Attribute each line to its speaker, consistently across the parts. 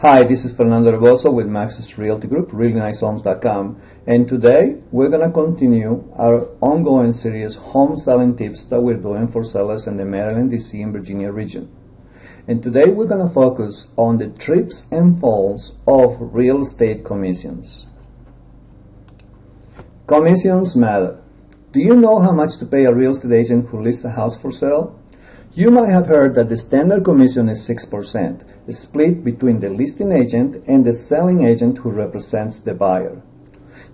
Speaker 1: Hi, this is Fernando Rebozo with Max's Realty Group, reallynicehomes.com, and today we're going to continue our ongoing series home selling tips that we're doing for sellers in the Maryland, DC, and Virginia region. And today we're going to focus on the trips and falls of real estate commissions. Commissions matter. Do you know how much to pay a real estate agent who lists a house for sale? You might have heard that the standard commission is 6%, split between the listing agent and the selling agent who represents the buyer.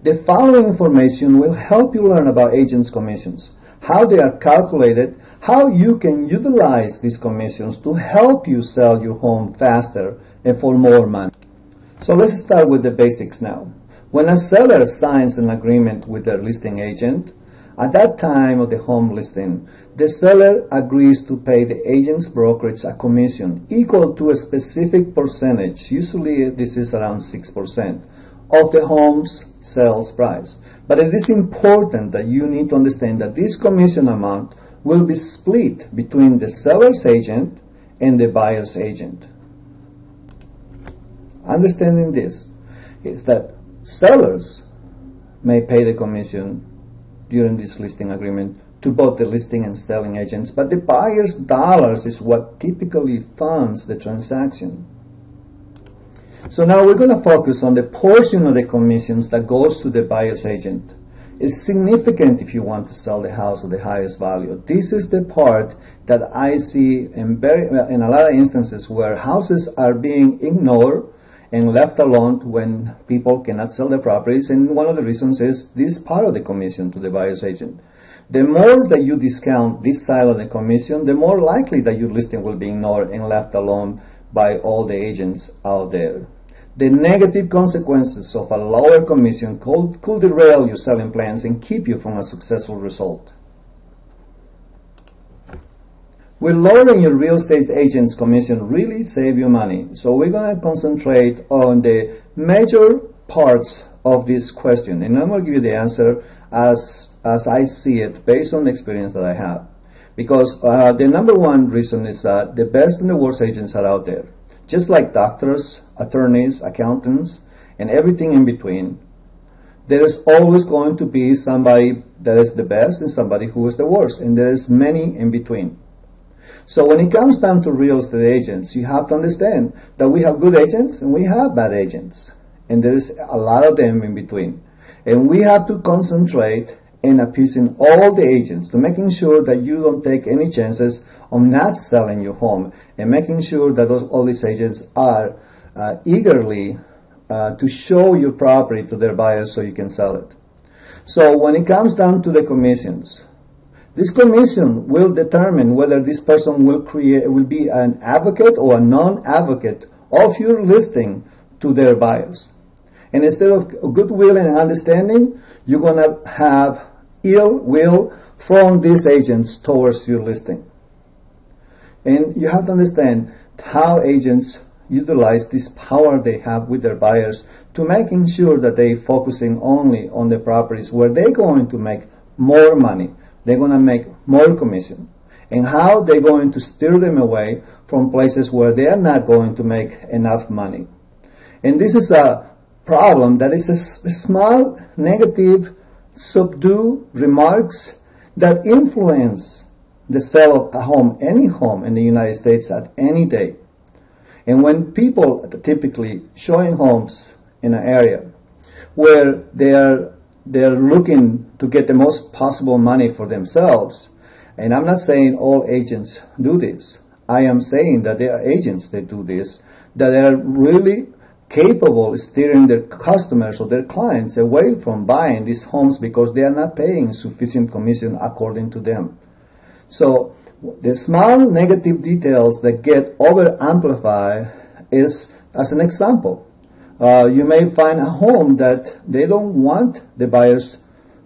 Speaker 1: The following information will help you learn about agents' commissions, how they are calculated, how you can utilize these commissions to help you sell your home faster and for more money. So let's start with the basics now. When a seller signs an agreement with their listing agent, at that time of the home listing, the seller agrees to pay the agent's brokerage a commission equal to a specific percentage, usually this is around 6%, of the home's sales price. But it is important that you need to understand that this commission amount will be split between the seller's agent and the buyer's agent. Understanding this is that sellers may pay the commission during this listing agreement to both the listing and selling agents, but the buyer's dollars is what typically funds the transaction. So now we're going to focus on the portion of the commissions that goes to the buyer's agent. It's significant if you want to sell the house of the highest value. This is the part that I see in a lot of instances where houses are being ignored and left alone when people cannot sell their properties, and one of the reasons is this part of the commission to the buyer's agent. The more that you discount this side of the commission, the more likely that your listing will be ignored and left alone by all the agents out there. The negative consequences of a lower commission could derail your selling plans and keep you from a successful result. Will lowering your real estate agent's commission really save you money? So we're going to concentrate on the major parts of this question, and I'm going to give you the answer as I see it based on the experience that I have. Because the number one reason is that the best and the worst agents are out there. Just like doctors, attorneys, accountants, and everything in between, there is always going to be somebody that is the best and somebody who is the worst, and there is many in between. So when it comes down to real estate agents, you have to understand that we have good agents and we have bad agents. And there is a lot of them in between. And we have to concentrate in appeasing all the agents to making sure that you don't take any chances on not selling your home, and making sure that all these agents are eagerly to show your property to their buyers so you can sell it. So when it comes down to the commissions, this commission will determine whether this person will be an advocate or a non-advocate of your listing to their buyers. And instead of goodwill and understanding, you're going to have ill will from these agents towards your listing. And you have to understand how agents utilize this power they have with their buyers to making sure that they're focusing only on the properties where they're going to make more money. They're going to make more commission, and how they're going to steer them away from places where they are not going to make enough money. And this is a problem that is a small negative subdue remarks that influence the sale of a home, any home in the United States at any day. And when people are typically showing homes in an area where they're looking to get the most possible money for themselves, and I'm not saying all agents do this. I am saying that there are agents that do this, that are really capable of steering their customers or their clients away from buying these homes because they are not paying sufficient commission according to them. So the small negative details that get over amplified is, as an example, you may find a home that they don't want the buyers.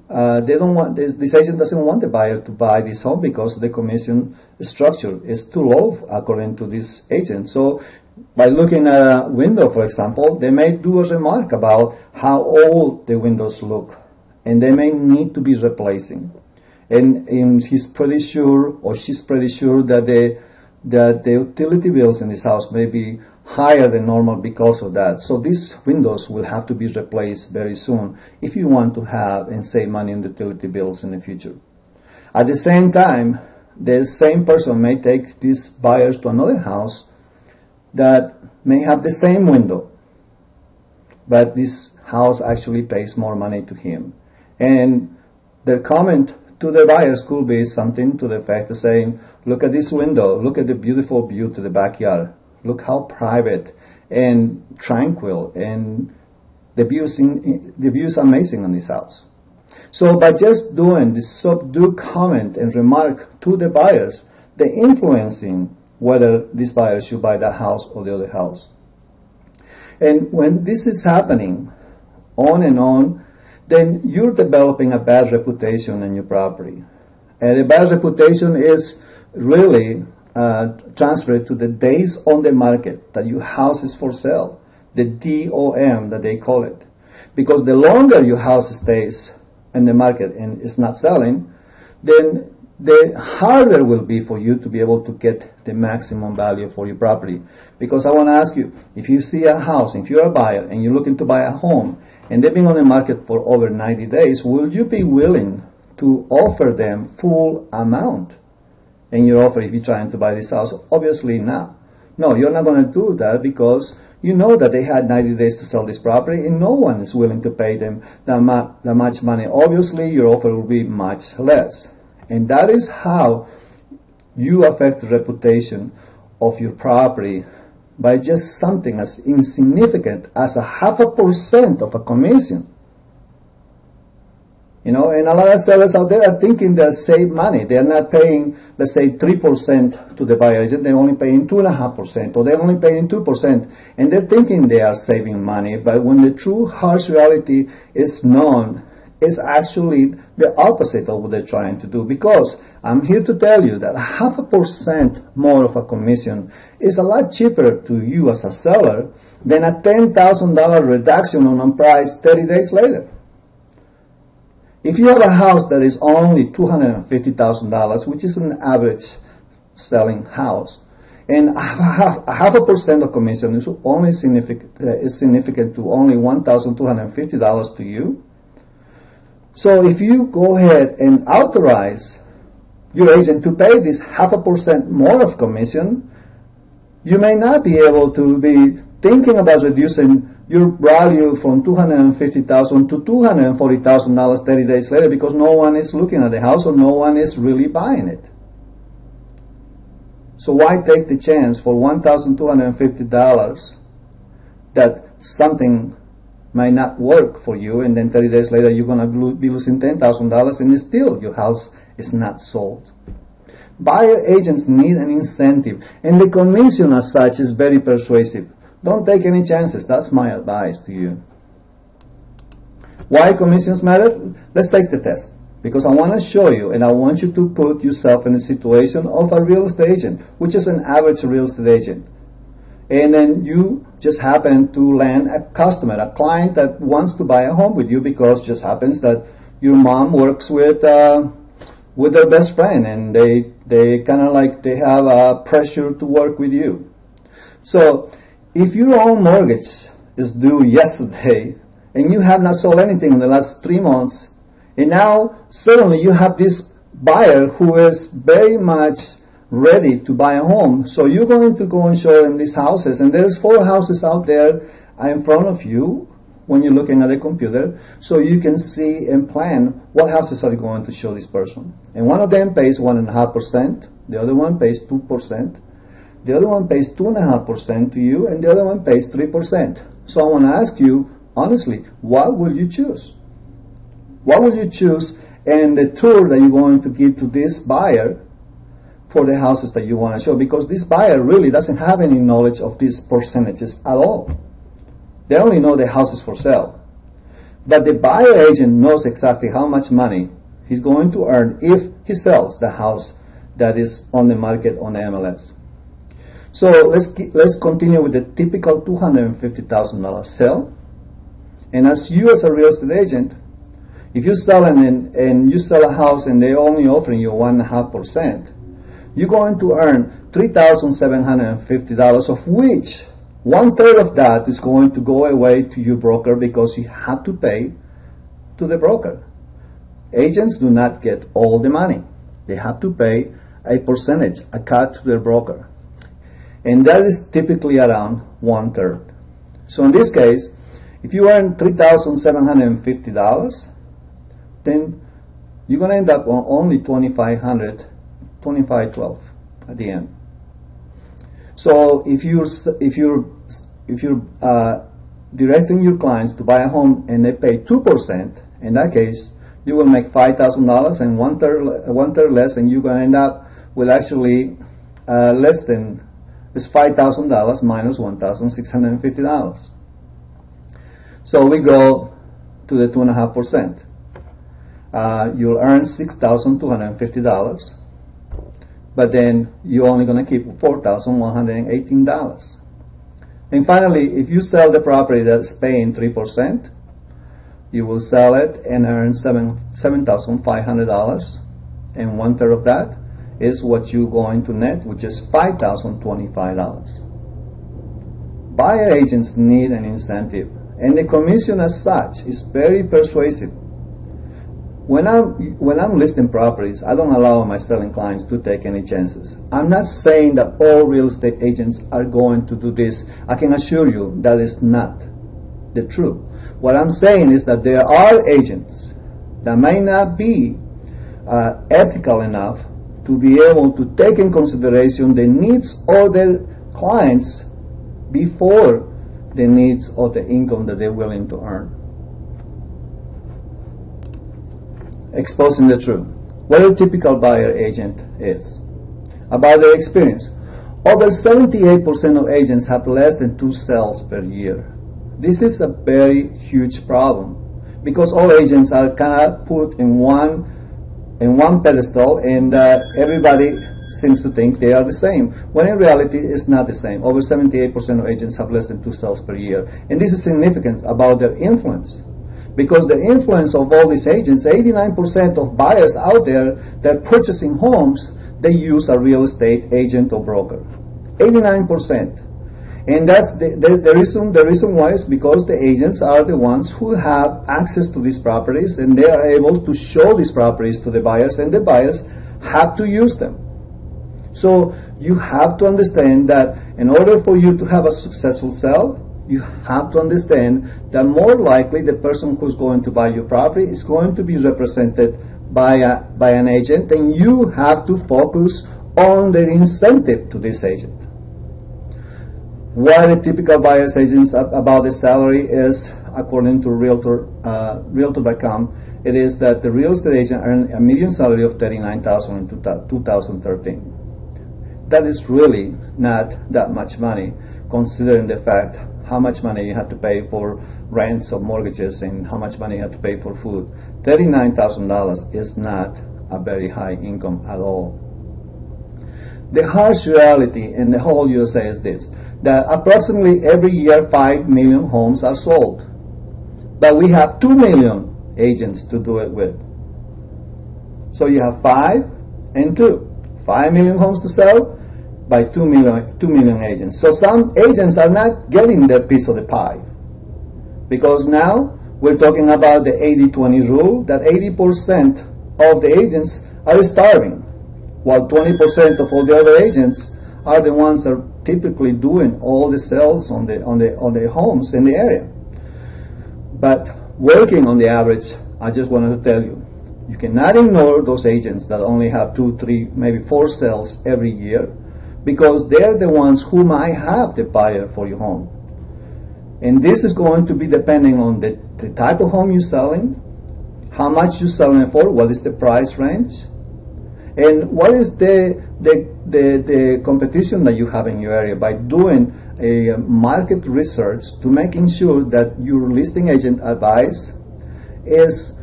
Speaker 1: This agent doesn't want the buyer to buy this home because the commission structure is too low according to this agent. So by looking at a window, for example, they may do a remark about how old the windows look, and they may need to be replacing. And he's pretty sure, or she's pretty sure, that the utility bills in this house may be higher than normal because of that. So these windows will have to be replaced very soon if you want to have and save money on utility bills in the future. At the same time, the same person may take these buyers to another house that may have the same window, but this house actually pays more money to him. And their comment to the buyers could be something to the effect of saying, look at this window, look at the beautiful view to the backyard, look how private and tranquil, and the view is amazing on this house. So by just doing this subdued comment and remark to the buyers, they're influencing whether these buyers should buy that house or the other house. And when this is happening on and on, then you're developing a bad reputation in your property. And the bad reputation is really transferred to the days on the market that your house is for sale, the DOM that they call it. Because the longer your house stays in the market and is not selling, then the harder it will be for you to be able to get the maximum value for your property. Because I want to ask you, if you see a house, if you're a buyer and you're looking to buy a home, and they've been on the market for over 90 days, will you be willing to offer them full amount in your offer if you're trying to buy this house? Obviously not. No, you're not going to do that because you know that they had 90 days to sell this property and no one is willing to pay them that much money. Obviously, your offer will be much less. And that is how you affect the reputation of your property by just something as insignificant as 0.5% of a commission. You know, and a lot of sellers out there are thinking they'll save money. They're not paying, let's say, 3% to the buyer agent. They're only paying 2.5%, or they're only paying 2%, and they're thinking they are saving money. But when the true harsh reality is known, it's actually the opposite of what they're trying to do. Because I'm here to tell you that 0.5% more of a commission is a lot cheaper to you as a seller than a $10,000 reduction on a price 30 days later. If you have a house that is only $250,000, which is an average selling house, and 0.5% of commission is only significant to only $1,250 to you. So if you go ahead and authorize your agent to pay this 0.5% more of commission, you may not be able to be thinking about reducing your value from $250,000 to $240,000 30 days later because no one is looking at the house or no one is really buying it. So why take the chance for $1,250 that something might not work for you, and then 30 days later you're going to be losing $10,000 and still your house is not sold. Buyer agents need an incentive, and the commission as such is very persuasive. Don't take any chances. That's my advice to you. Why commissions matter? Let's take the test, because I want to show you, and I want you to put yourself in the situation of a real estate agent, which is an average real estate agent. And then you just happen to land a customer, a client that wants to buy a home with you because it just happens that your mom works with their best friend, and they kind of like they have a pressure to work with you. So if your own mortgage is due yesterday and you have not sold anything in the last 3 months, and now suddenly you have this buyer who is very much ready to buy a home, so you're going to go and show them these houses, and there's 4 houses out there in front of you when you're looking at the computer, so you can see and plan what houses are you going to show this person. And one of them pays 1.5%, the other one pays 2%, the other one pays 2.5% to you, and the other one pays 3%. So I want to ask you, honestly, what will you choose? What will you choose in the tour that you're going to give to this buyer for the houses that you want to show? Because this buyer really doesn't have any knowledge of these percentages at all. They only know the houses for sale. But the buyer agent knows exactly how much money he's going to earn if he sells the house that is on the market on the MLS. So let's continue with the typical $250,000 sale. And as you as a real estate agent, if you're selling and you sell a house and they're only offering you 1.5%, you're going to earn $3,750, of which 1/3 of that is going to go away to your broker because you have to pay to the broker. Agents do not get all the money. They have to pay a percentage, a cut to their broker. And that is typically around 1/3. So in this case, if you earn $3,750, then you're going to end up on only $2,512 at the end. So if you're directing your clients to buy a home and they pay 2%, in that case, you will make $5,000 and one third less, and you're going to end up with actually less than, it's $5,000 minus $1,650. So we go to the 2.5%. You'll earn $6,250, but then you're only going to keep $4,118. And finally, if you sell the property that's paying 3%, you will sell it and earn $7,500, and 1/3 of that is what you're going to net, which is $5,025. Buyer agents need an incentive, and the commission as such is very persuasive. When I'm listing properties, I don't allow my selling clients to take any chances. I'm not saying that all real estate agents are going to do this. I can assure you that is not the truth. What I'm saying is that there are agents that may not be ethical enough to be able to take in consideration the needs of their clients before the needs of the income that they're willing to earn. Exposing the truth. What a typical buyer agent is. About their experience. Over 78% of agents have less than 2 sales per year. This is a very huge problem because all agents are kind of put in one pedestal, and everybody seems to think they are the same, when in reality it's not the same. Over 78% of agents have less than 2 sales per year. And this is significant about their influence, because the influence of all these agents, 89% of buyers out there that are purchasing homes, they use a real estate agent or broker. 89%. And that's the reason why is because the agents are the ones who have access to these properties, and they are able to show these properties to the buyers, and the buyers have to use them. So you have to understand that in order for you to have a successful sale, you have to understand that more likely the person who's going to buy your property is going to be represented by an agent, and you have to focus on the incentive to this agent. What a typical buyer's agents about the salary is, according to Realtor.com, it is that the real estate agent earned a median salary of $39,000 in 2013. That is really not that much money, considering the fact how much money you have to pay for rents or mortgages and how much money you have to pay for food. $39,000 is not a very high income at all. The harsh reality in the whole USA is this, that approximately every year 5 million homes are sold, but we have 2 million agents to do it with. So you have 5 and 2. 5 million homes to sell by 2 million agents. So some agents are not getting their piece of the pie, because now we're talking about the 80-20 rule, that 80% of the agents are starving, while 20% of all the other agents are the ones that are typically doing all the sales on the homes in the area. But working on the average, I just wanted to tell you, you cannot ignore those agents that only have 2, 3, maybe 4 sales every year, because they're the ones who might have the buyer for your home. And this is going to be depending on the type of home you're selling, how much you're selling it for, what is the price range, and what is the competition that you have in your area, by doing a market research to making sure that your listing agent advice is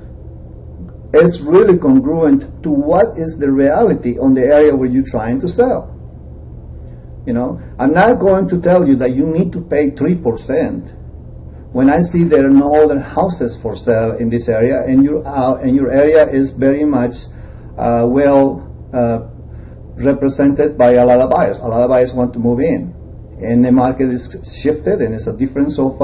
Speaker 1: really congruent to what is the reality on the area where you're trying to sell. You know, I'm not going to tell you that you need to pay 3% when I see there are no other houses for sale in this area, and your area is very much represented by a lot of buyers. A lot of buyers want to move in. and the market is shifted, and it's a difference of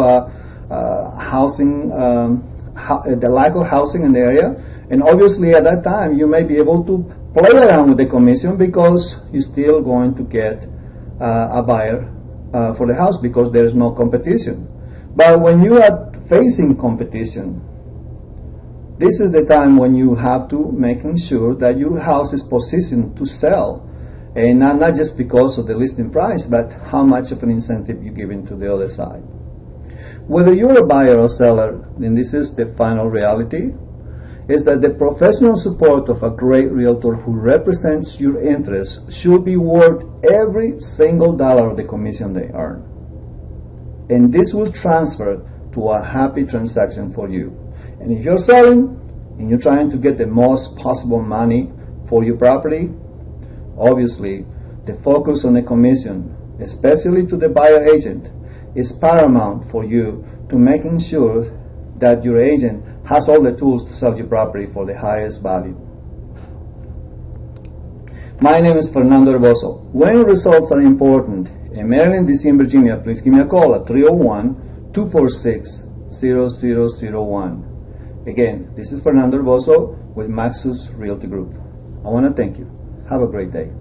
Speaker 1: housing, the lack of housing in the area. And obviously at that time you may be able to play around with the commission because you're still going to get a buyer for the house because there is no competition. But when you are facing competition, this is the time when you have to making sure that your house is positioned to sell, and not just because of the listing price, but how much of an incentive you're giving to the other side. Whether you're a buyer or seller, and this is the final reality, is that the professional support of a great realtor who represents your interests should be worth every single dollar of the commission they earn. And this will transfer to a happy transaction for you. And if you're selling and you're trying to get the most possible money for your property, obviously the focus on the commission, especially to the buyer agent, is paramount for you to making sure that your agent has all the tools to sell your property for the highest value. My name is Fernando Herboso. When results are important in Maryland, DC, and Virginia, please give me a call at 301-246-0001. Again, this is Fernando Herboso with Maxus Realty Group. I want to thank you. Have a great day.